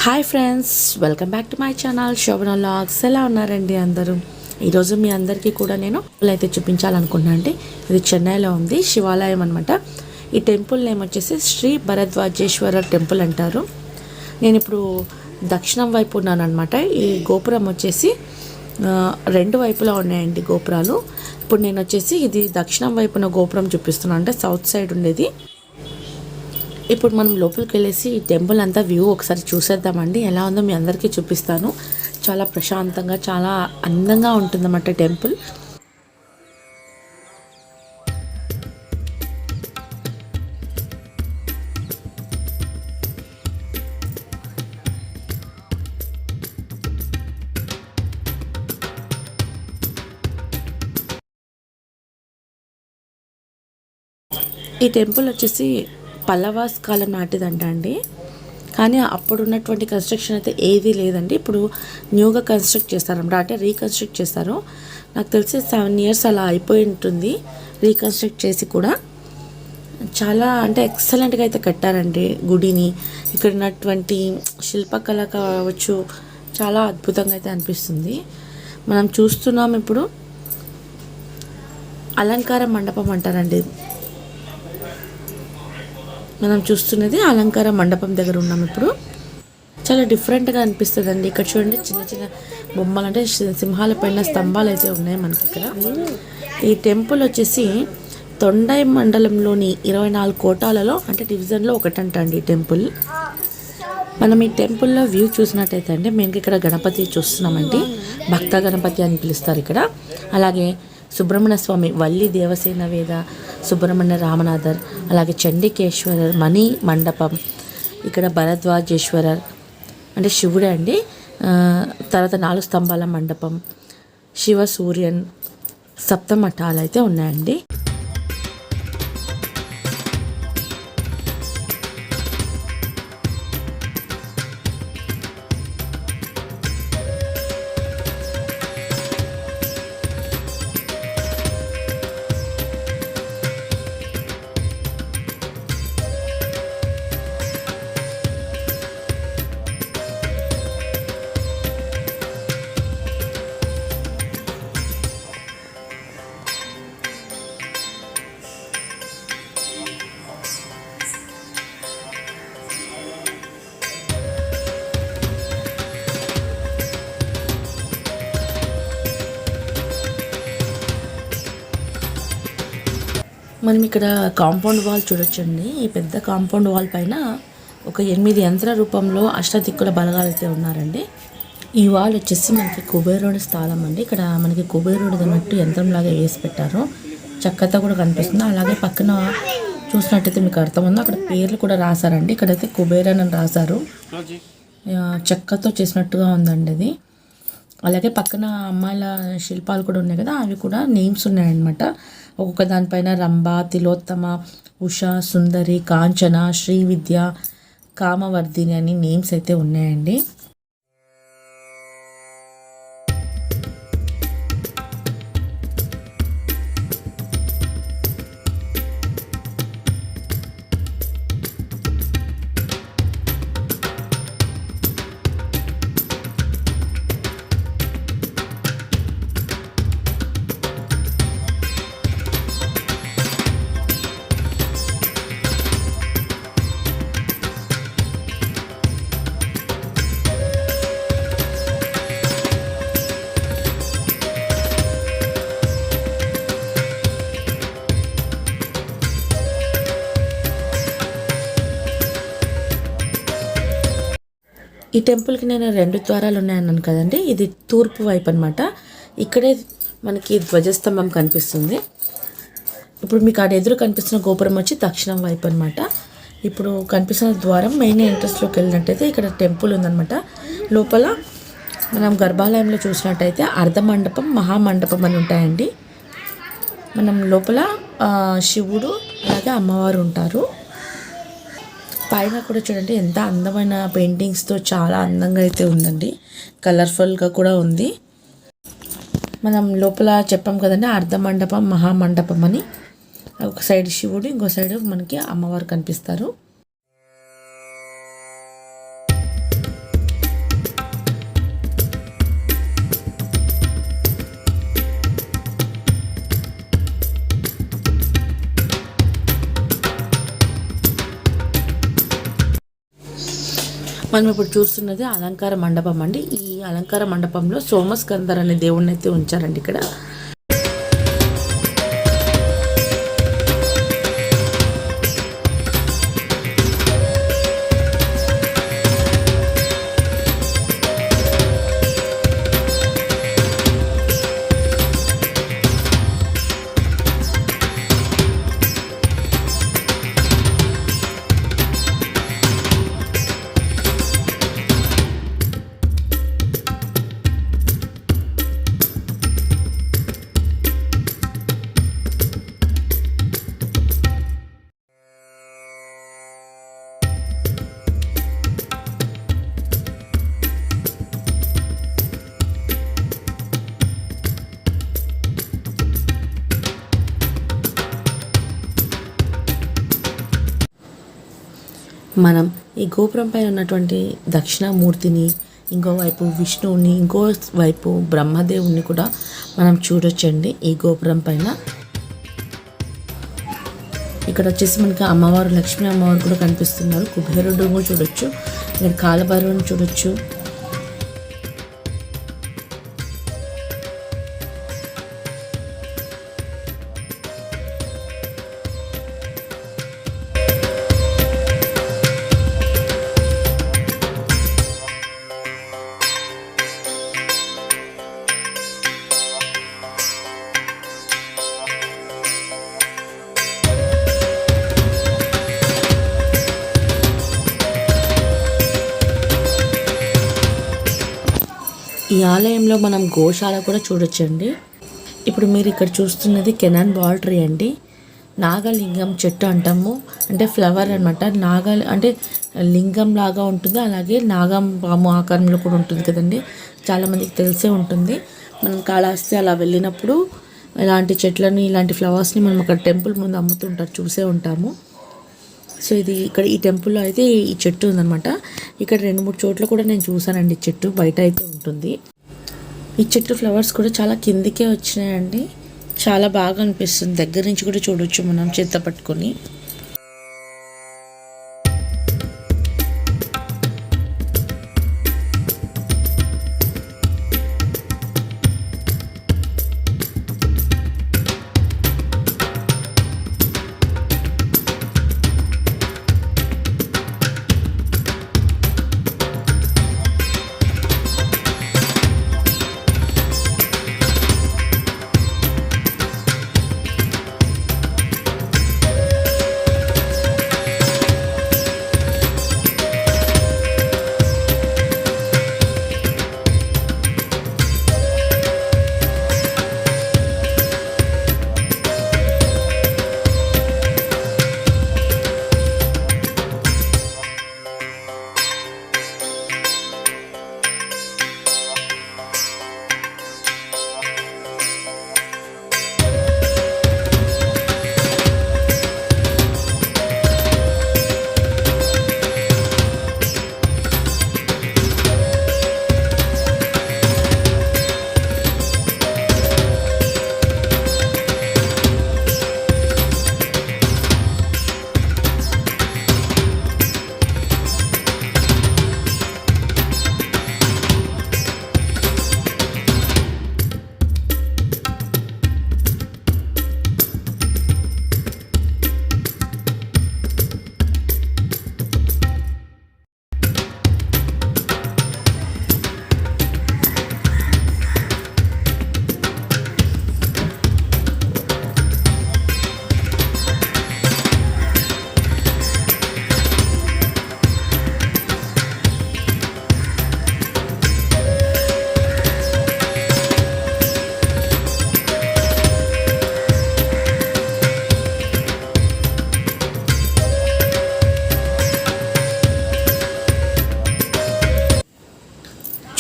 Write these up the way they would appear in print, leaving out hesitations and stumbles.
Hi friends, welcome back to my channel Shobhana vlogs. ఎలా ఉన్నారండి అందరూ? ఈరోజు మీ అందరికీ కూడా నేను అయితే చూపించాలనుకున్నాను అండి. ఇది చెన్నైలో ఉంది, శివాలయం అనమాట. ఈ టెంపుల్ నేమ్ వచ్చేసి శ్రీ భరద్వాజేశ్వర టెంపుల్ అంటారు. నేను ఇప్పుడు దక్షిణం వైపు ఉన్నాను అనమాట. ఈ గోపురం వచ్చేసి రెండు వైపులా ఉన్నాయండి గోపురాలు. ఇప్పుడు నేను వచ్చేసి ఇది దక్షిణం వైపున గోపురం చూపిస్తున్నాను, అంటే సౌత్ సైడ్ ఉండేది. ఇప్పుడు మనం లోపలికి వెళ్ళేసి ఈ టెంపుల్ అంతా వ్యూ ఒకసారి చూసేద్దామండి. ఎలా ఉందో మీ అందరికీ చూపిస్తాను. చాలా ప్రశాంతంగా, చాలా అందంగా ఉంటుందన్నమాట టెంపుల్. ఈ టెంపుల్ వచ్చేసి పల్లవాస్ కాలం నాటిదంట అండి. కానీ అప్పుడు ఉన్నటువంటి కన్స్ట్రక్షన్ అయితే ఏదీ లేదండి. ఇప్పుడు న్యూగా కన్స్ట్రక్ట్ చేస్తారన్నమాట, అంటే రీకన్స్ట్రక్ట్ చేస్తారు. నాకు తెలిసి 7 years అలా అయిపోయి ఉంటుంది రీకన్స్ట్రక్ట్ చేసి కూడా. చాలా అంటే ఎక్సలెంట్గా అయితే కట్టారండి గుడిని. ఇక్కడ ఉన్నటువంటి శిల్పకళ కావచ్చు, చాలా అద్భుతంగా అయితే అనిపిస్తుంది. మనం చూస్తున్నాం ఇప్పుడు అలంకార మండపం అంటారండి. మనం చూస్తున్నది అలంకార మండపం దగ్గర ఉన్నాం ఇప్పుడు. చాలా డిఫరెంట్గా అనిపిస్తుంది అండి. ఇక్కడ చూడండి, చిన్న చిన్న బొమ్మలు, అంటే సింహాల పైన స్తంభాలు అయితే ఉన్నాయి మనకి ఇక్కడ. ఈ టెంపుల్ వచ్చేసి తొండై మండలంలోని 24 కోటాలలో, అంటే డివిజన్లో ఒకటంట అండి ఈ టెంపుల్. మనం ఈ టెంపుల్లో వ్యూ చూసినట్టయితే అండి, మేము ఇక్కడ గణపతి చూస్తున్నామండి. భక్త గణపతి అని పిలుస్తారు ఇక్కడ. అలాగే సుబ్రహ్మణ్య స్వామి, వల్లి దేవసేన వేద, సుబ్రహ్మణ్య రామనాథర్, అలాగే చండికేశ్వరర్, మణి మండపం, ఇక్కడ భరద్వాజేశ్వరర్ అంటే శివుడే అండి. తర్వాత 4 స్తంభాల మండపం, శివ సూర్యన్, సప్తమఠాలు అయితే ఉన్నాయండి. మనం ఇక్కడ కాంపౌండ్ వాల్ చూడొచ్చండి. ఈ పెద్ద కాంపౌండ్ వాల్ పైన ఒక 8 యంత్ర రూపంలో అష్టదిక్కుల బలగాలు అయితే ఉన్నారండి. ఈ వాల్ వచ్చేసి మనకి కుబేరుడి స్థలం అండి. ఇక్కడ మనకి కుబేరుడు అన్నట్టు యంత్రంలాగా వేసి పెట్టారు. చెక్కతో కూడా కనిపిస్తుంది. అలాగే పక్కన చూసినట్టయితే మీకు అర్థమైందో, అక్కడ పేర్లు కూడా రాశారండి. ఇక్కడైతే కుబేరన్ అని రాశారు. చెక్కతో చేసినట్టుగా ఉందండి అది. అలాగే పక్కన అమ్మాయిల శిల్పాలు కూడా ఉన్నాయి కదా, అవి కూడా నేమ్స్ ఉన్నాయన్నమాట. ఒక్కొక్క దానిపైన రంభ, తిలోత్తమ, ఉష, సుందరి, కాంచన, శ్రీవిద్య, కామవర్ధిని అని నేమ్స్ అయితే ఉన్నాయండి. ఈ టెంపుల్కి నేను 2 ద్వారాలు ఉన్నాయన్నాను కదండి. ఇది తూర్పు వైపు అనమాట. ఇక్కడే మనకి ధ్వజస్తంభం కనిపిస్తుంది. ఇప్పుడు మీకు ఆడ ఎదురు కనిపిస్తున్న గోపురం వచ్చి దక్షిణం వైపు అనమాట. ఇప్పుడు కనిపిస్తున్న ద్వారం మెయిన్ ఎంట్రన్స్లోకి వెళ్ళినట్టయితే ఇక్కడ టెంపుల్ ఉందన్నమాట. లోపల మనం గర్భాలయంలో చూసినట్టయితే అర్ధమండపం, మహామండపం అని ఉంటాయండి. మనం లోపల శివుడు అలాగే అమ్మవారు ఉంటారు. పైన కూడా చూడండి ఎంత అందమైన పెయింటింగ్స్తో చాలా అందంగా అయితే ఉందండి. కలర్ఫుల్గా కూడా ఉంది. మనం లోపల చెప్పాం కదండి, అర్ధమండపం, మహామండపం అని. ఒక సైడ్ శివుడు, ఇంకో సైడ్ మనకి అమ్మవారు కనిపిస్తారు. మనం ఇప్పుడు చూస్తున్నది అలంకార మండపం అండి. ఈ అలంకార మండపంలో సోమస్కందర్ అనే దేవుడిని అయితే ఉంచారండి ఇక్కడ. మనం ఈ గోపురంపై ఉన్నటువంటి దక్షిణామూర్తిని, ఇంకోవైపు విష్ణువుని, ఇంకో వైపు బ్రహ్మదేవుని కూడా మనం చూడొచ్చండి ఈ గోపురం పైన. ఇక్కడ వచ్చేసి మనకి అమ్మవారు, లక్ష్మీ అమ్మవారు కూడా కనిపిస్తున్నారు. కుబేరుడు కూడా చూడొచ్చు, ఇక్కడ కాలభైరవుని చూడొచ్చు. ఈ ఆలయంలో మనం గోశాల కూడా చూడొచ్చండి. ఇప్పుడు మీరు ఇక్కడ చూస్తున్నది కెనాన్ బాల్ ట్రీ అండి. నాగలింగం చెట్టు అంటాము, అంటే ఫ్లవర్ అనమాట. అంటే లింగం లాగా ఉంటుంది, అలాగే నాగం పాము ఆకారంలో కూడా ఉంటుంది కదండి. చాలామందికి తెలిసే ఉంటుంది. మనం కాళహస్తి అలా వెళ్ళినప్పుడు ఇలాంటి చెట్లని, ఇలాంటి ఫ్లవర్స్ని మనం అక్కడ టెంపుల్ ముందు అమ్ముతుంటారు, చూసే ఉంటాము. సో ఇది ఇక్కడ ఈ టెంపుల్లో అయితే ఈ చెట్టు ఉందన్నమాట. ఇక్కడ 2-3 చోట్ల కూడా నేను చూసానండి చెట్టు, బయట అయితే ఉంటుంది. ఈ చెట్టు ఫ్లవర్స్ కూడా చాలా కిందికే వచ్చినాయండి. చాలా బాగా అనిపిస్తుంది, దగ్గర నుంచి కూడా చూడొచ్చు మనం చేత్తో పట్టుకొని.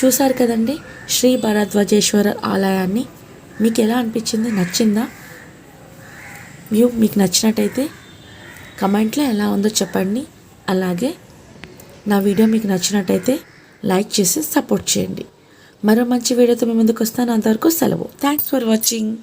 చూసారు కదండి శ్రీ భరద్వాజేశ్వర ఆలయాన్ని. మీకు ఎలా అనిపించింది? నచ్చిందా? వ్యూ మీకు నచ్చినట్టయితే కమెంట్లో ఎలా ఉందో చెప్పండి. అలాగే నా వీడియో మీకు నచ్చినట్టయితే లైక్ చేసి సపోర్ట్ చేయండి. మరో మంచి వీడియోతో మీ ముందుకు వస్తాను. అంతవరకు సెలవు. Thanks for watching.